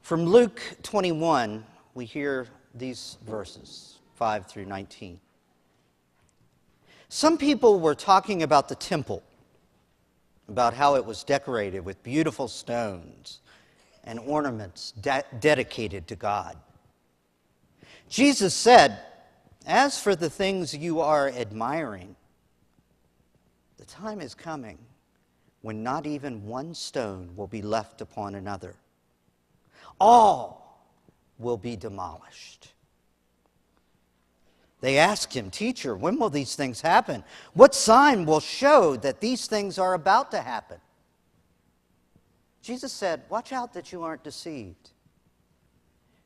From Luke 21, we hear these verses, 5 through 19. Some people were talking about the temple, about how it was decorated with beautiful stones and ornaments dedicated to God. Jesus said, "As for the things you are admiring, the time is coming when not even one stone will be left upon another. All will be demolished." They asked him, "Teacher, when will these things happen? What sign will show that these things are about to happen?" Jesus said, "Watch out that you aren't deceived.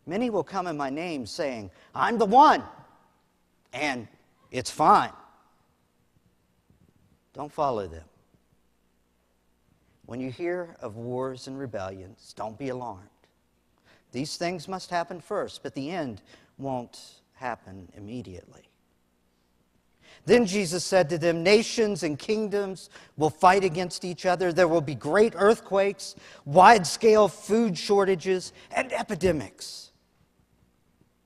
Many will come in my name saying, 'I'm the one,' and 'it's fine.' Don't follow them. When you hear of wars and rebellions, don't be alarmed. These things must happen first, but the end won't happen immediately." Then Jesus said to them, "Nations and kingdoms will fight against each other. There will be great earthquakes, wide-scale food shortages, and epidemics.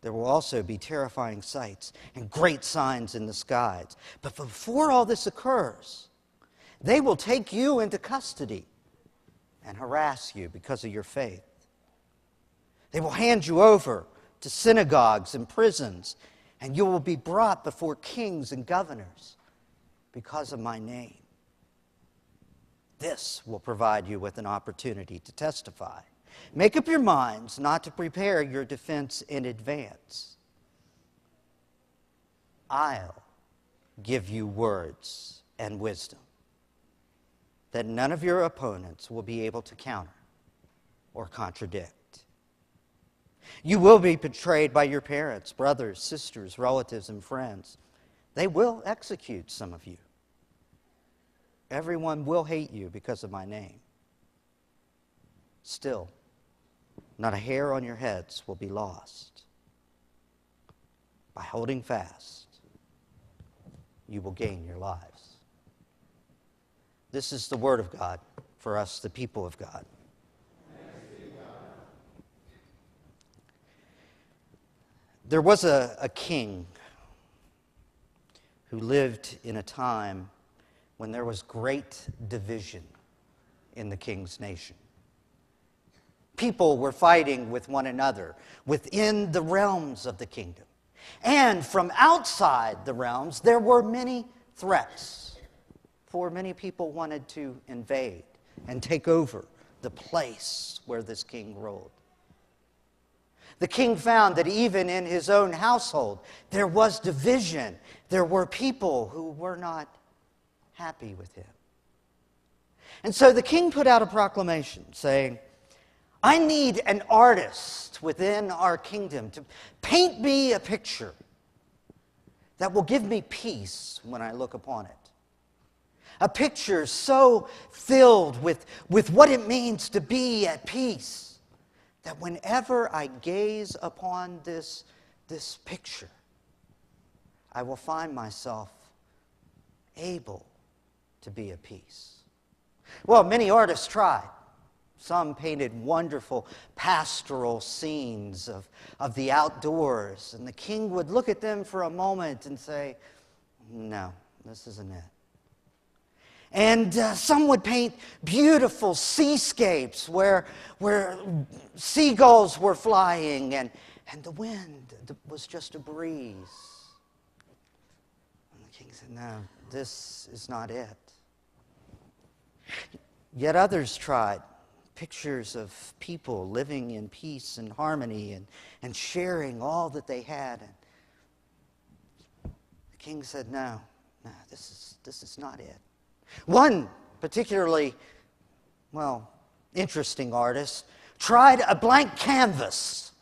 There will also be terrifying sights and great signs in the skies. But before all this occurs, they will take you into custody and harass you because of your faith. They will hand you over to synagogues and prisons, and you will be brought before kings and governors because of my name. This will provide you with an opportunity to testify. Make up your minds not to prepare your defense in advance. I'll give you words and wisdom that none of your opponents will be able to counter or contradict. You will be betrayed by your parents, brothers, sisters, relatives, and friends. They will execute some of you. Everyone will hate you because of my name. Still, not a hair on your heads will be lost. By holding fast, you will gain your lives." This is the word of God for us, the people of God. There was a king who lived in a time when there was great division in the king's nation. People were fighting with one another within the realms of the kingdom. And from outside the realms, there were many threats, for many people wanted to invade and take over the place where this king ruled. The king found that even in his own household, there was division. There were people who were not happy with him. And so the king put out a proclamation saying, "I need an artist within our kingdom to paint me a picture that will give me peace when I look upon it. A picture so filled with what it means to be at peace, that whenever I gaze upon this picture, I will find myself able to be at peace." Well, many artists tried. Some painted wonderful pastoral scenes of the outdoors, and the king would look at them for a moment and say, "No, this isn't it." And some would paint beautiful seascapes where seagulls were flying and the wind was just a breeze. And the king said, "No, this is not it." Yet others tried pictures of people living in peace and harmony and sharing all that they had. And the king said, no, this is not it. One particularly, interesting artist tried a blank canvas.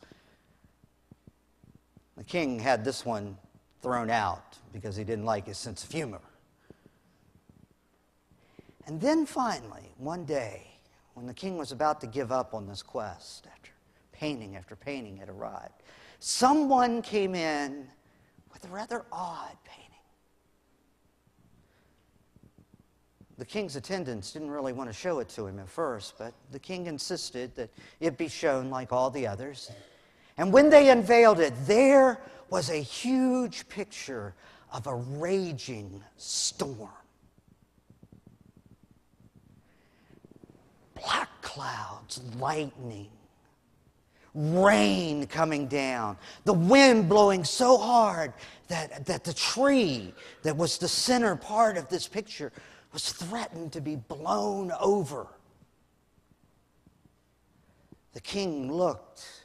The king had this one thrown out because he didn't like his sense of humor. And then finally, one day, when the king was about to give up on this quest, after painting had arrived, someone came in with a rather odd painting. The king's attendants didn't really want to show it to him at first, but the king insisted that it be shown like all the others. And when they unveiled it, there was a huge picture of a raging storm. Black clouds, lightning, rain coming down, the wind blowing so hard that the tree that was the center part of this picture was threatened to be blown over. The king looked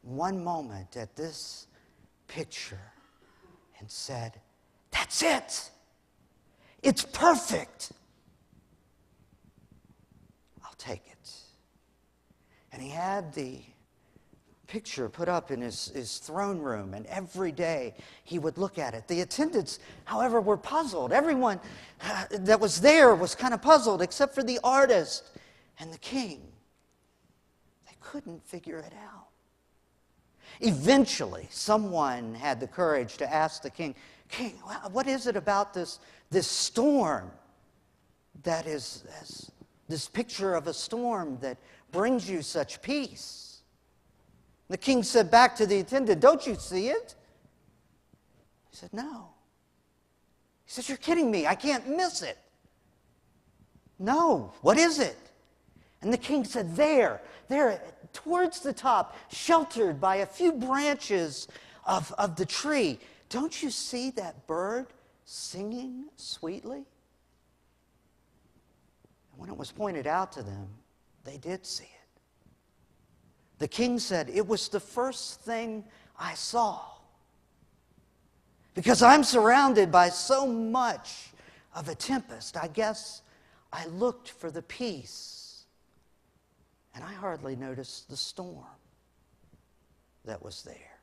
one moment at this picture and said, "That's it! It's perfect! I'll take it." And he had the picture put up in his throne room, and every day he would look at it. The attendants, however, were puzzled. Everyone that was there was kind of puzzled, except for the artist and the king. They couldn't figure it out. Eventually, someone had the courage to ask the king, "King, what is it about this storm that is this picture of a storm that brings you such peace?" The king said back to the attendant, "Don't you see it?" He said, "No." He said, "You're kidding me. I can't miss it." "No, what is it?" And the king said, there, towards the top, sheltered by a few branches of the tree. Don't you see that bird singing sweetly?" And when it was pointed out to them, they did see it. The king said, "It was the first thing I saw. Because I'm surrounded by so much of a tempest, I guess I looked for the peace, and I hardly noticed the storm that was there.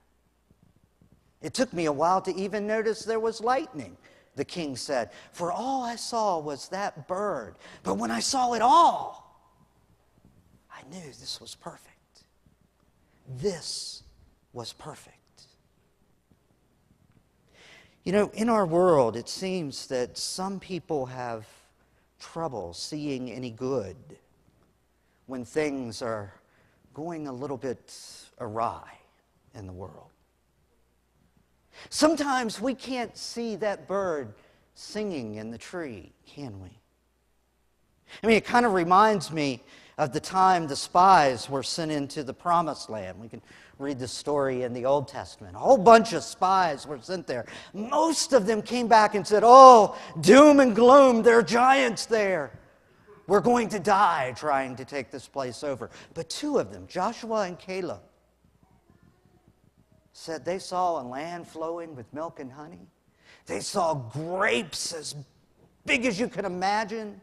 It took me a while to even notice there was lightning," the king said, "for all I saw was that bird. But when I saw it all, I knew this was perfect. This was perfect." You know, in our world, it seems that some people have trouble seeing any good when things are going a little bit awry in the world. Sometimes we can't see that bird singing in the tree, can we? I mean, it kind of reminds me of the time the spies were sent into the Promised Land. We can read the story in the Old Testament. A whole bunch of spies were sent there. Most of them came back and said, "Oh, doom and gloom, there are giants there. We're going to die trying to take this place over." But two of them, Joshua and Caleb, said they saw a land flowing with milk and honey. They saw grapes as big as you can imagine.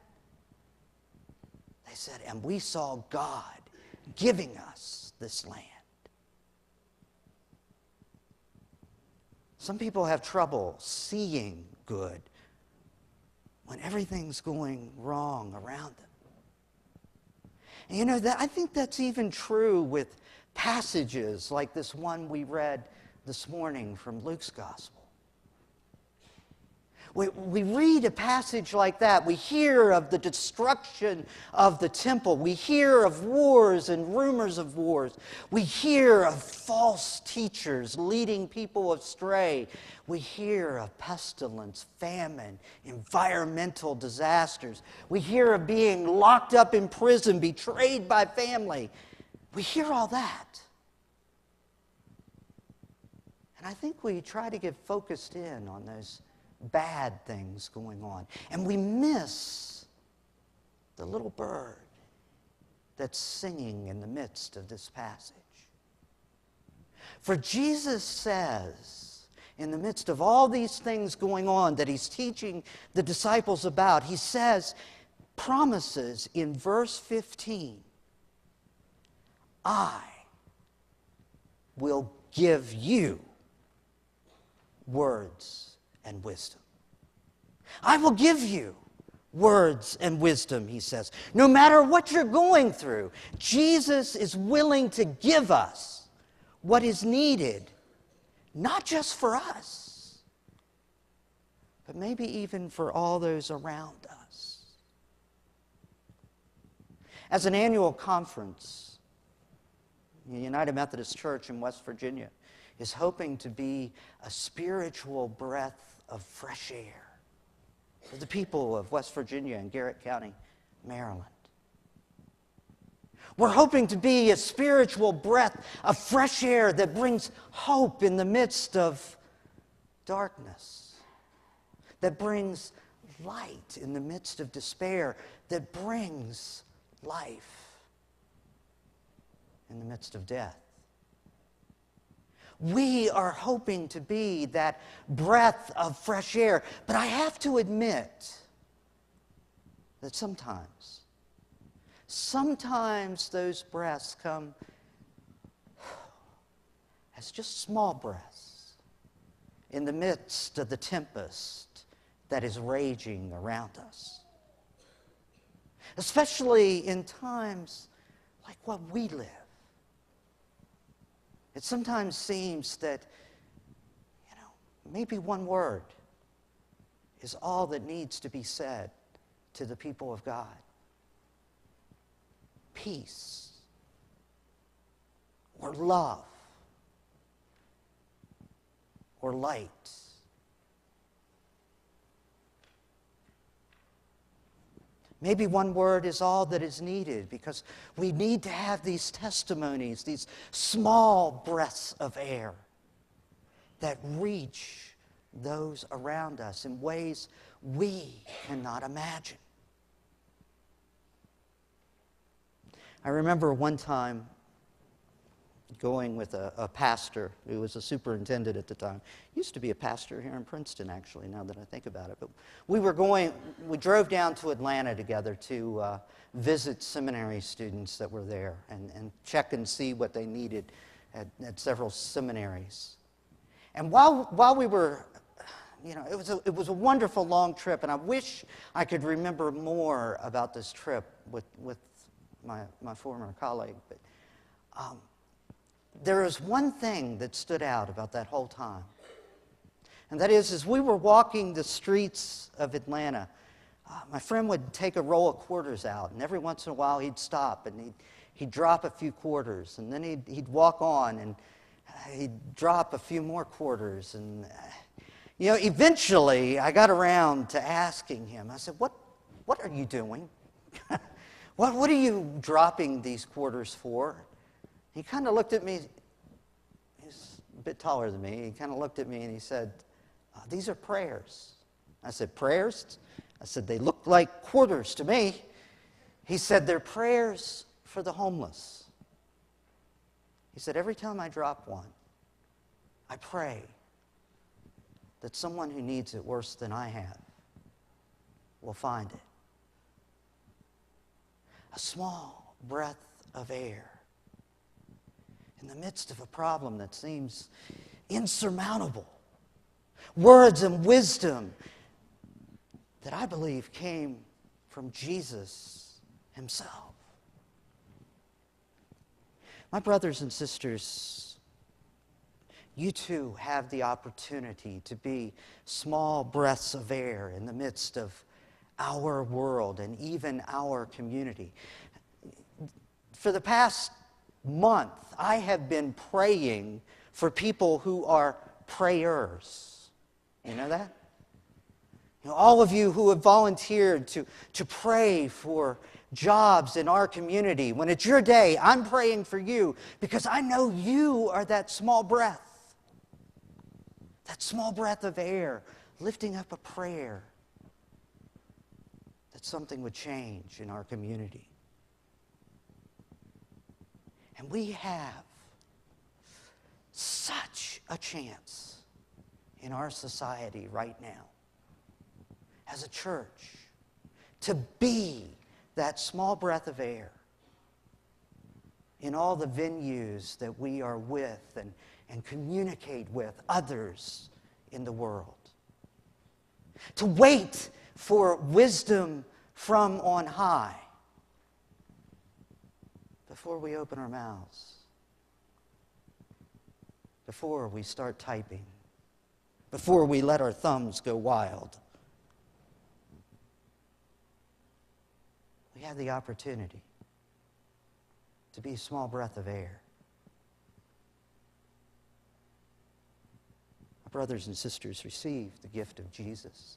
They said, "And we saw God giving us this land." Some people have trouble seeing good when everything's going wrong around them. And you know, I think that's even true with passages like this one we read this morning from Luke's Gospel. We read a passage like that. We hear of the destruction of the temple. We hear of wars and rumors of wars. We hear of false teachers leading people astray. We hear of pestilence, famine, environmental disasters. We hear of being locked up in prison, betrayed by family. We hear all that. And I think we try to get focused in on those bad things going on. And we miss the little bird that's singing in the midst of this passage. For Jesus says, in the midst of all these things going on that he's teaching the disciples about, he says, promises in verse 15, "I will give you words and wisdom." I will give you words and wisdom, he says. No matter what you're going through, Jesus is willing to give us what is needed, not just for us, but maybe even for all those around us. As an annual conference, the United Methodist Church in West Virginia is hoping to be a spiritual breath of fresh air for the people of West Virginia and Garrett County, Maryland. We're hoping to be a spiritual breath of fresh air that brings hope in the midst of darkness, that brings light in the midst of despair, that brings life in the midst of death. We are hoping to be that breath of fresh air, but I have to admit that sometimes those breaths come as just small breaths in the midst of the tempest that is raging around us. Especially in times like what we live. It sometimes seems that, maybe one word is all that needs to be said to the people of God. Peace, or love, or light. Maybe one word is all that is needed because we need to have these testimonies, these small breaths of air that reach those around us in ways we cannot imagine. I remember one time going with a pastor who was a superintendent at the time. Used to be a pastor here in Princeton, actually, now that I think about it. But we drove down to Atlanta together to visit seminary students that were there and check and see what they needed at several seminaries. And while we were, it was a wonderful long trip, and I wish I could remember more about this trip with my former colleague. But there is one thing that stood out about that whole time. And that is, as we were walking the streets of Atlanta, my friend would take a roll of quarters out, and every once in a while he'd stop and he'd drop a few quarters, and then he'd walk on and he'd drop a few more quarters. And eventually I got around to asking him, I said, what are you doing? What are you dropping these quarters for? He kind of looked at me. He's a bit taller than me. He kind of looked at me and he said, these are prayers. I said, prayers? I said, they look like quarters to me. He said, they're prayers for the homeless. He said, every time I drop one, I pray that someone who needs it worse than I have will find it. A small breath of air in the midst of a problem that seems insurmountable. Words and wisdom that I believe came from Jesus himself. My brothers and sisters, you too have the opportunity to be small breaths of air in the midst of our world and even our community. For the past month, I have been praying for people who are prayers. You know that? All of you who have volunteered to pray for jobs in our community. When it's your day, I'm praying for you because I know you are that small breath of air, lifting up a prayer that something would change in our community. And we have such a chance in our society right now, as a church, to be that small breath of air in all the venues that we are with and communicate with others in the world. To wait for wisdom from on high before we open our mouths, before we start typing, before we let our thumbs go wild. We have the opportunity to be a small breath of air. My brothers and sisters, receive the gift of Jesus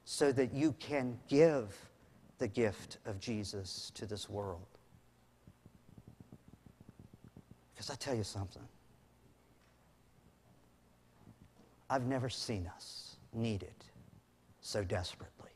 so that you can give the gift of Jesus to this world. Because I tell you something, I've never seen us need it so desperately.